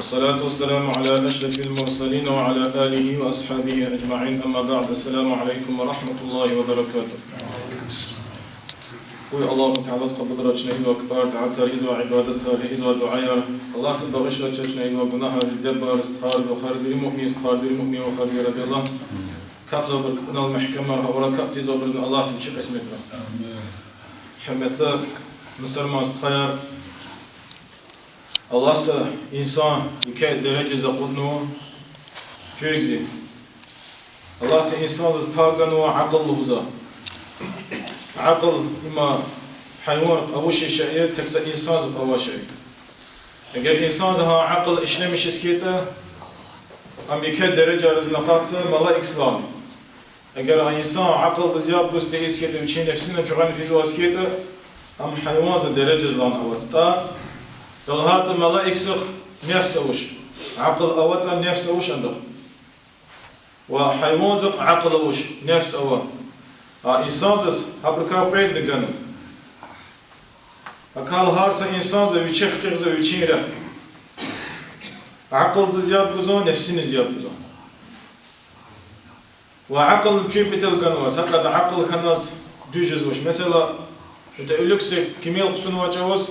والصلاة والسلام على أشرف المرسلين وعلى آله وأصحابه أجمعين أما بعد السلام عليكم ورحمة الله وبركاته. الله تعالى قبل رجنا إذا كبار تعتر إذا عبادته إذا دعاء الله سبحانه وتعالى إذا جناها الدبر استخار وخارج المؤمن استخار المؤمن وخارج رب الله كابز بركنا المحكمة ولا كابت إذا برزنا الله سبحانه اسمته حمدله مصر ما استخار الله سه إنسان يكاد درجة زقدنه جوزي الله سه إنسان زباغن وعقل لوزا عقل إما حيوان أول شيء تكسر إنسان زب أول شيء أجر إنسان زها عقل إشنا مش سكيته أم يكاد درجة رزنقاته ملاك إسلام أجر إنسان عقل زياب بس بإسكيته وشين نفسنا جوعان في زواج سكيته أم حيوان ز درجة زلان أوستا دلهات الملائكة سخ نفس وش عقل أوتها نفس وش عنده وحيوان زق عقل وش نفس أوه إنسان زس هبركا بيد نجنو أكال هارس إنسان زي ويشخ زي ويشينه عقل زياد بزون نفسين زياد بزون وعقل شيء بتلقنوا هكذا عقل خناس دوجز وش مثلا أنت أقولكس كميل قصون وجوز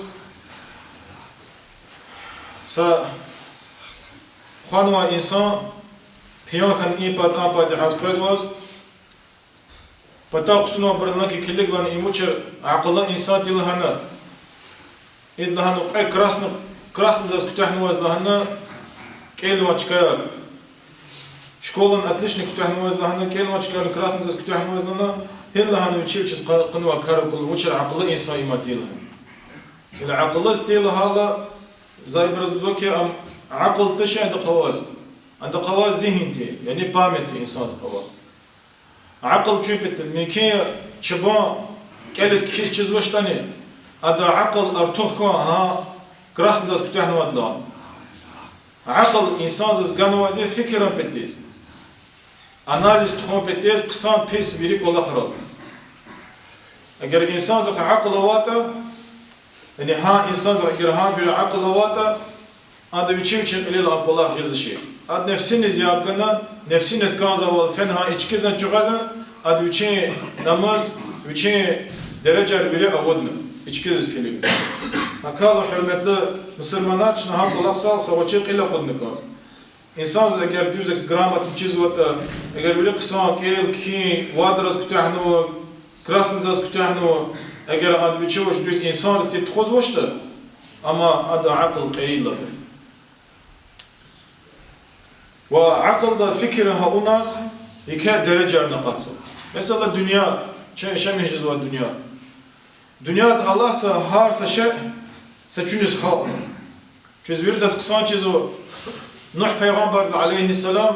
سا خانوا إنسان بيان كان إيباد آباد حاسبز واز بتاقصنا برنا كي كلك لان إيموتشر عقل إنسان تلهنا إذ لهنا أي كراسن زاز كتاحنا واز لهنا كيل ما تشكر شكولن أتلشني كتاحنا واز لهنا كيل ما تشكر كراسن زاز كتاحنا واز لهنا هل لهنا وتشيل شيء قنوا كارب كل وتشر عقل إنسان إيمان تلهنا العقل استيله هذا زي برزوكي أم عقل تشي عند قواز ذهنتي يعني بامتي إنسان قواز عقل شو بتل ميكي شبان كالس كيش چیزوش تاني أدا عقل أرتوخ كون ها كراسن زاز كتاحنا ودلان عقل إنسان زاز غانوازي فكرا بتيز أناليز تخون بتيز قسان بيس بيريك والله خرال أجر إنسان زاز عقل واتا يعني ها إنسان زاز أجر ها جل عقل واتا هذا بيشيوشن إلى الله غيظ شيء هذا نفسين زيابنا نفسين كان زوال فنها إشكيزن شغلنا هذا بيشين نماز بيشين درجة بيلي أودنا إشكيز كلمة هكذا حرمتله مسلمانات نهار الله صار سوتشيق إلا قدنا كان إنسان إذا كان بيوزك جرامات تشيز وتا إذا بيلي قصان كيل كي وادرس كتاحنو كراسن زاز كتاحنو إذا هذا بيشوش جزء إنسان كتير تخوز وشته أما هذا عقل قليل له وعقل ذات فكرها الناس يكاد درجة نقاطه مثلا الدنيا شو مهجز والدنيا دنيا الله سهار سشر سجنس خاطر جز ورد از قصان چیزو نوح پیغمبر علیه السلام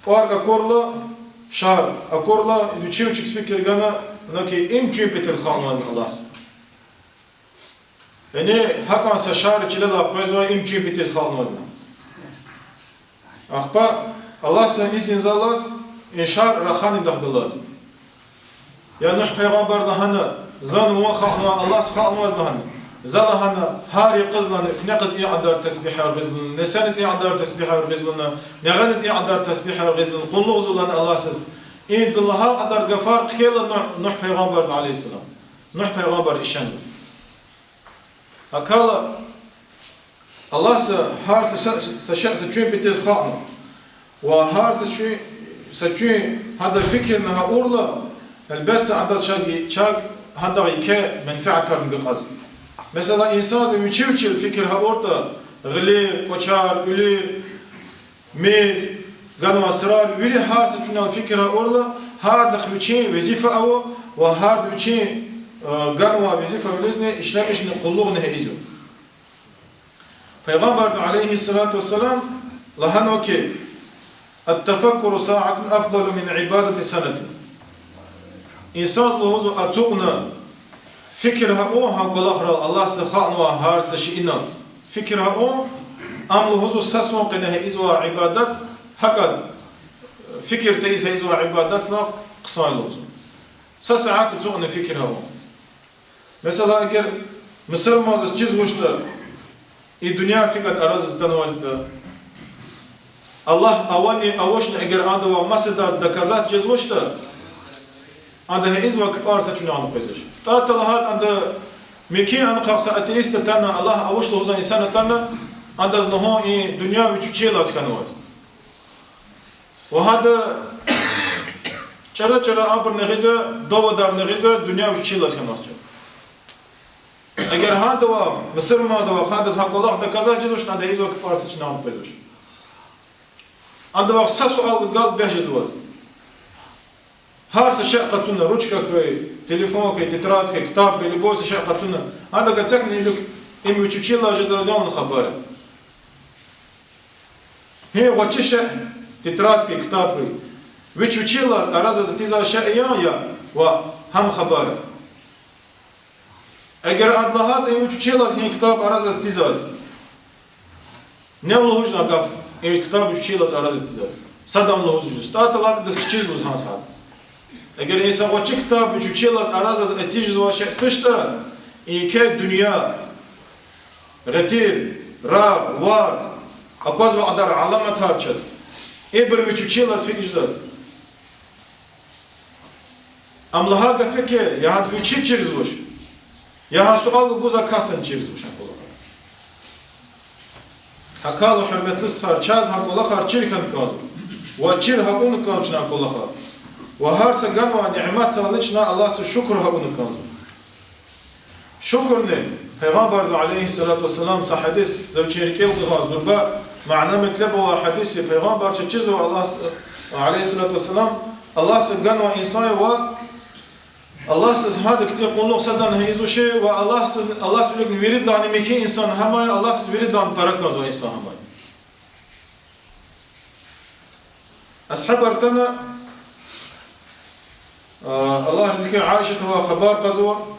وارگا کورلا شهر اکورلا دوچیو چیکس فکر گنا نکی ام چیپ تلخان الله يعني هكذا سشار تشيلها بزوا إم جي بيتس خالنا أخبار الله سنيسين زالس إنشار رخاني دخدلاز يا نوح پیغمبر دهنا زان مو خالنا الله سخالنا وزدهنا زالهنا هاري قزنا نقز إعدار تسبيح ورغزلنا نسانس إعدار تسبيح ورغزلنا نغنس إعدار تسبيح ورغزلنا قلنا غزلنا الله سز إن الله عدار غفار خيل نوح پیغمبر عليه السلام نوح پیغمبر إشان أكلا الله هار سشين بتيز خاطنا وهار سشين هذا الفكر إنها أورلا البيت عندها شاق هذا يك منفعة من القاضي مثلا إنسان زي يشيل الفكر هأورتا غليل كوشار غليل ميز قالوا أسرار ولي هار سشين الفكر هأورلا هار دخلوشين وظيفة أو وهار دوشين قالوا وظيفة ولزنا إشلامش نقولونه إيزو پیغمبر عليه الصلاة والسلام لهنو كي التفكر ساعة أفضل من عبادة سنة إنسان لهوزو أتوقنا فكرها ها قول أخرى الله سخاء وهار سشئنا فكرها أم لهوزو سسوان قناه إزوا عبادات هكذا فكر تيزها إزوا عبادات لا قصان لهوزو سساعات أتوقنا فكرها مثلا أجر مسلمان چیز وشته إي دنيا فقط أرز تنوازد الله أواني أوشنا إجر عنده ومسداز دكازات جزوشتا عنده هيز وقت أرسا شنو عنده قيزش تاتلهات عنده مكين عن قاقصة أتيست تانا الله أوش له زين إنسان تانا عنده زنهو إي دنيا وتشيلاس كانوات وهذا چرا أمر نغيزة دو دار نغيزة دنيا وتشيلاس كانوات أجر هذا ومصر ما زوا هذا ساق الله دكازات جزوش عنده هيز وقت أرسا شنو عنده قيزش عنده وقت سؤال قال بيجي زواج هارس شيء قد رучка كي تليفون كي تترات كي كتاب كي لبوس شيء قد هذا قد سكني لك إم يتشيلا جزازون الخبر هي وتشش تترات كي كتاب كي وتشيلا أراز تيزا شيء يا وهم خبر أجر أدلهات إم يتشيلا هي كتاب أراز تيزا نعمل هوجنا قف إم كتاب يتشيلا أراز تيزا صدام له هوجنا تاتلات دسكتشيز بزهان صاد اگر انسان وچه کتاب بچوچیل از عراض از اتیج زواشه پشتا این که دنیا غتیر را واز اقواز و عدار علامت هارچز ای بر بچوچیل از فکر جداد املها گفکه یا هاد بچی چیرز باش یا ها سؤال گوزا کاسن چیرز باش حکال و حرمتلست خار چاز حکولا خار چیر کن کازو و چیر حکون کازو چنا حکولا خار وهار سجنوا نعمات سالشنا الله سشكر هبون كان شكرنا پیغمبر عليه الصلاة والسلام صحديث زوجيركيل زربا معناه مطلبه حديث پیغمبر چيزو الله عليه الصلاة والسلام الله سجنوا إنسان و الله سهاد كتير قلنا صدق هيزو شيء والله الله سبحانه يريد لأن مكين إنسان هما الله يريد لأن بركة زو إنسان هما أصحاب أرتنا الله رزقه عائشة هو خبر قزوة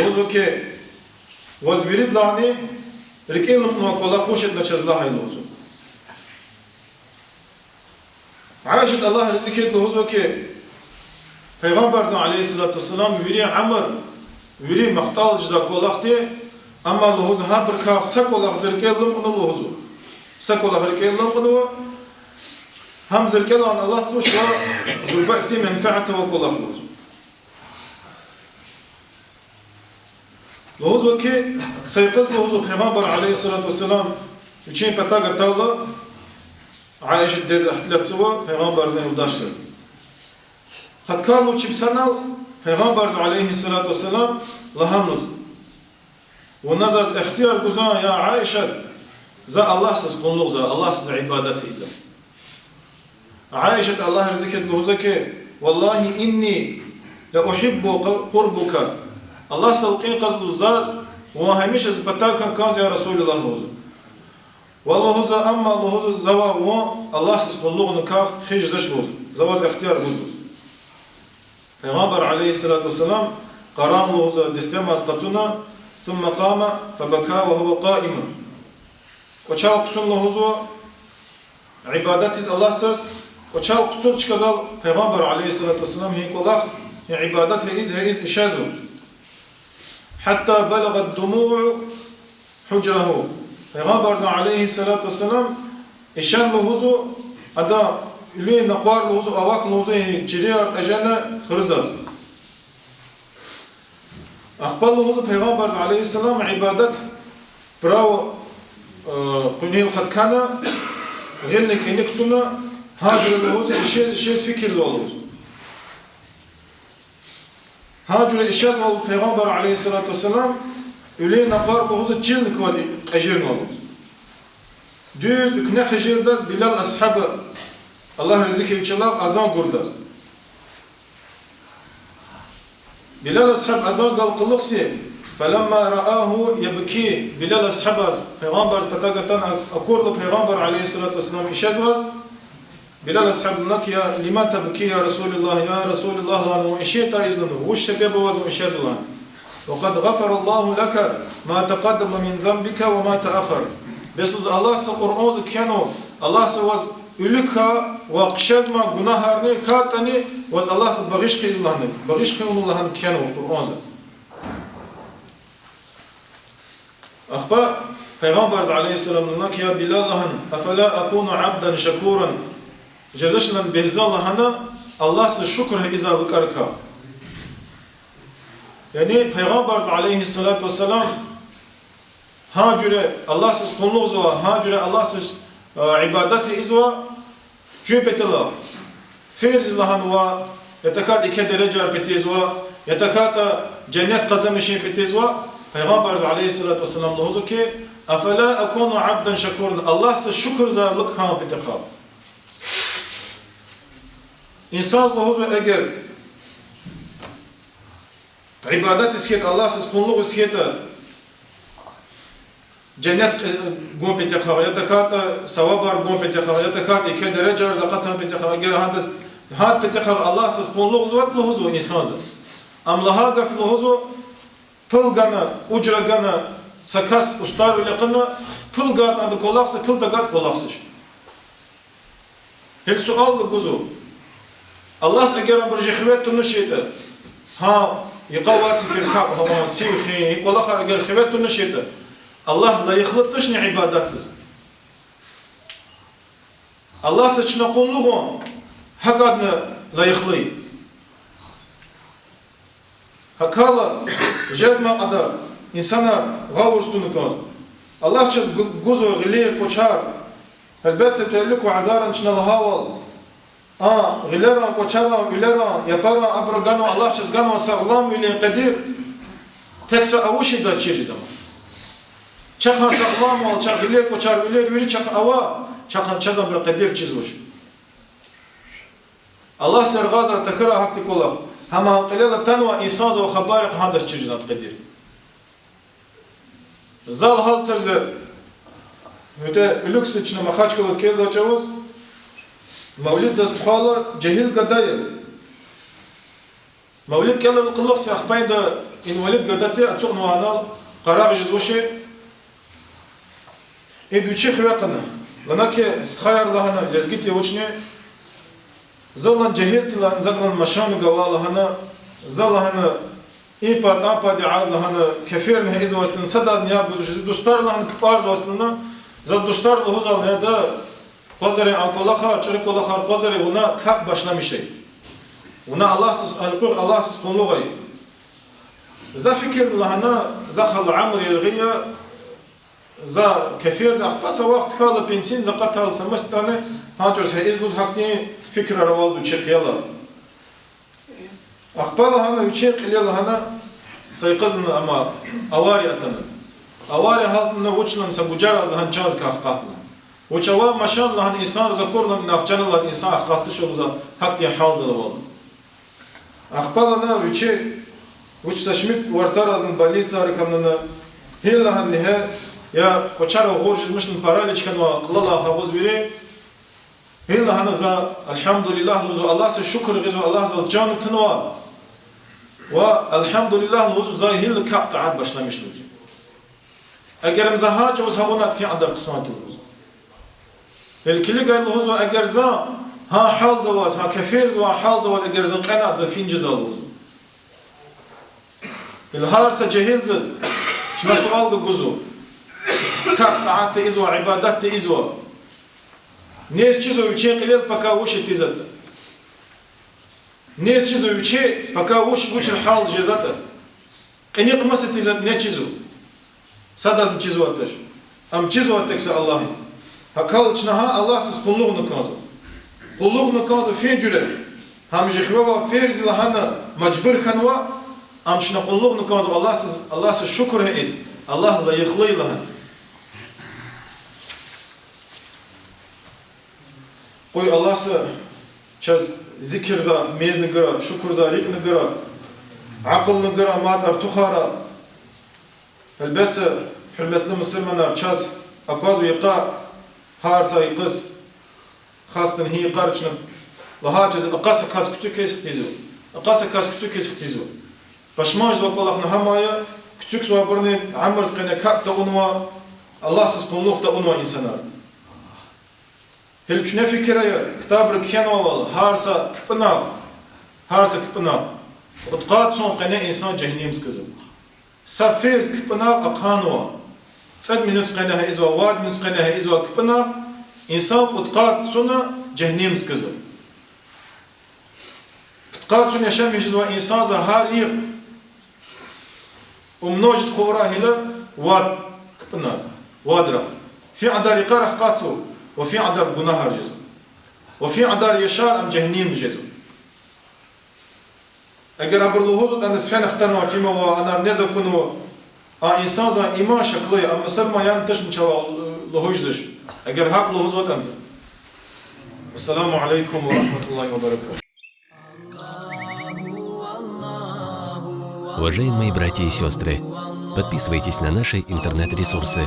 وزو كي وزبيرد لعني ركين لمنه وقال خوشت نشز الله يلوزو عائشة الله رزقه لوزو كي پیغمبر عليه الصلاة والسلام ويري عمر ويري مختال جزا قولختي أما لوزو ها بركا سكو الله زركين لمنه لوزو سكو الله ركين لمنه هم زركلا عن الله توشوا زربا كتير منفعته وكل أفضل. لوزو كي سيقظ لوزو پیغمبر عليه الصلاة والسلام يشين بتاعه تاولا عايشة دز أحلت سوا پیغمبر زين وداشر. خد كانوا شبسنال پیغمبر عليه الصلاة والسلام لهمنوز. ونزل اختيار جزان يا عائشة ذا الله سيقولوا ذا الله سيز عبادته ذا. عائشة الله رزقت لهزك والله إني لأحب قربك الله سلقين قصد الزاز وهميش أثبتاك كان يا رسول الله لهزك والله هذا أما لهزك زواج الله سيقولوا نكاح خيج زش لهزك زواج اختيار لهزك پیغمبر عليه الصلاة والسلام قرام لهزك دستم أسقطنا ثم قام فبكى وهو قائم وشال قصن لهزك عبادته الله سس وشال قصور شكزال پیغمبر عليه الصلاة والسلام هيك والله عبادته هيز إشازه حتى بلغت دموع حجره پیغمبر عليه الصلاة والسلام إشان لهزو أدا لين نقار لهزو أواك لهزو جريار أجانا خرزاز أخبر لهزو پیغمبر عليه السلام عبادت براو قنيل قد كان غيرك إنك تنا هاجر لهزو إشيز فكر لهزو هاجر إشيز پیغمبر عليه الصلاة والسلام Öyle napar boğuzu çılk var ajir noluz. Düz ukne ajirdas Bilal ashabı Allah rızık içalak azan gurdas. Bilal ashab azan qalqılıqsi فلما رآه يبكي Bilal ashabaz Peygamber patagatan akurlu Peygamber aleyhissalatu vesselam işazvaz Bilal ashabnak ya lima tabki ya Resulullah ya Resulullah lan işita iznunu uş sebebi vaz işazvan وقد غفر الله لك ما تقدم من ذنبك وما تأخر. بس الله سقرآن كانوا الله سواز ülüka ve qişazma günahlarını katani ve Allah sebağış kizlanı bağış kılınlarını kanu Kur'an'da. Ахпа Peygamber aleyhisselam'ın ki ya Bilal'ın afala akunu abdan şakuran cezasından bezallahana Allah'sı şükür izalık arka. Yani Peygamber aleyhissalatu vesselam ha cüre Allah'sız kulluk zova, ha cüre Allah'sız ibadeti izva cübetela. Ferz lahan va yatakat iki derece petiz va yatakata cennet kazanmışın petiz va Peygamber aleyhissalatu vesselam lohuzu ki afala akunu abdan şakuran Allah'sız şükür izalık ha petekab. İnsan lohuzu eğer ibadet iskiyet Allah'sız kulluk iskiyet cennet gom petekab yatakata savabar gom petekab yatakata iki derece zakat petekab eğer had petekab Allah'sız kulluk zvat lohuzu insan amlaha gaf lohuzu pılgana ucragana sakas ustar ulaqana pılgat adı kolaksa pıldagat kolaksız hel sual guzu Allah eğer bir jehvet tunuşete ha يقوات في الحق هو سيخي والله اگر خبرت نشيته الله لا يخلطش ني عباداتسز الله سچنا قولغون حقادنا لا يخلي hakala jazma ada insana gavurstunu koz Allah çiz guzo gili koçar elbette telik ve azaran çna lahaval غلرا وشرا ولرا يبرا أبرغانو الله شزغانو سغلام ولي قدير تكسا أوشي دا تشيري زمان چخان سغلام وال چخ غلر وشار ولر ولي چخ أوا چخان چزم بر قدير چيزوش الله سرغازر تكرا حق تقولا هما قليلا تنوى إنسان زو خبارق هاندش تشيري زمان قدير زال حال ترزي هده لوكس içine mahaç kılız kez açavuz Mevlid zazbxala cehil gadaya. Mevlid keller qılıq siyahbayda invalid gadati atsuq nuanal qaraq jizvoshi edvichi xvaqana. Lanaki skhayar lahana lezgiti vochne zalan cehil tilan zaglan mashan gawalahana zalahana ipa tapa diaz lahana kafirne izwastin sadaz niyab guzush dostar lahan kpar zawastlana zaz dostar lohuzal neda Qazare anqolaxa çırıqolaxa qazare buna kap başlamışı. Buna Allahsız alqur Allahsız qulluğu. Za fikir lahana za khal amr yelghiya za kafir za xpasa vaqt kala pensin za qatal samastane hajos izluz hakti fikr ravaldu çekhiyala. Aqpala hana uçeq ilahana sayqazna ama avari atana. Avari haltna uçlan sabujar azhan chaz ka aqpatna. Учава машан лахан инсан закорлан навчана лаз инсан ахқатсы шолуза хакти хал залавал. Ахпалана уче сашмик варцар азн больница аркамнана хеллахан неhe я кочара хоржиз мышн параличкан ва қылала хавуз бире хеллахан за алхамдулиллах лузу Аллах се шукр гизу Аллах за жан тынва ва алхамдулиллах лузу за хил капта ад башламиш лузу. Агерам за хаҗ уз хавунат фи адам қисмат лузу. الكل قال له هو أجرزا ها حال زواج ها كفير زواج حال زواج أجرزا قناع زفين جزاله الهارس جهيل زز شنو سؤال بجزو كاب طاعت إزوا عبادات إزوا نيش چیزو وچه قليل پکا وش تزت نيش چیزو وچه پکا وش الحال جزات قني قمس تزت نه چیزو سادز چیزو اتش ام چیزو استكس الله Hakal çnaha Allahsız kulluğunu kazı. Kulluğunu kazı fecüre. Ham jehva ferz lahana mecbur khanwa am şna kulluğunu kazı Allahsız şükür ez. Allah la yıkhli lahan. Koy Allahsı çaz zikir za mezni gara, şükür za rikni gara, aqlni gara matar tukhara. Elbette hürmetli Müslümanlar çaz akvazu yaqa Harsa yıkız, khastan hi qarçın, lahaciz aqasa kas küçük kesik tizu, aqasa kas küçük kesik tizu. Başmaj vakalahna hamaya küçük svabarni amrs qana kapta unva Allahsız kullukta unva insanlar. Helçne fikiraya kitabr kyanawal harsa kpna utqat son qana insan cehennem skazı. Safir kpna aqanwa تسد من نسقناها إزوا واد من نسقناها إزوا كبنا إنسان قد سنة جهنم سكزو قد سنة شام يجزوا إنسان زهاريغ ومنوجد قورا هلا واد كبناز وادرا في عدار قارخ قاتسو وفي عدار قناهر جزو وفي عدار يشار أم جهنم جزو اگر ابر لحوظ ان سفن اختنوا فيما وانا نزا كنوا انسان ذا ايمان شكله ام مسلمان يعني تشن شوا لحوظش اگر حق لحوظ ودم. السلام عليكم ورحمة الله وبركاته. Уважаемые братья и сестры, подписывайтесь на наши интернет-ресурсы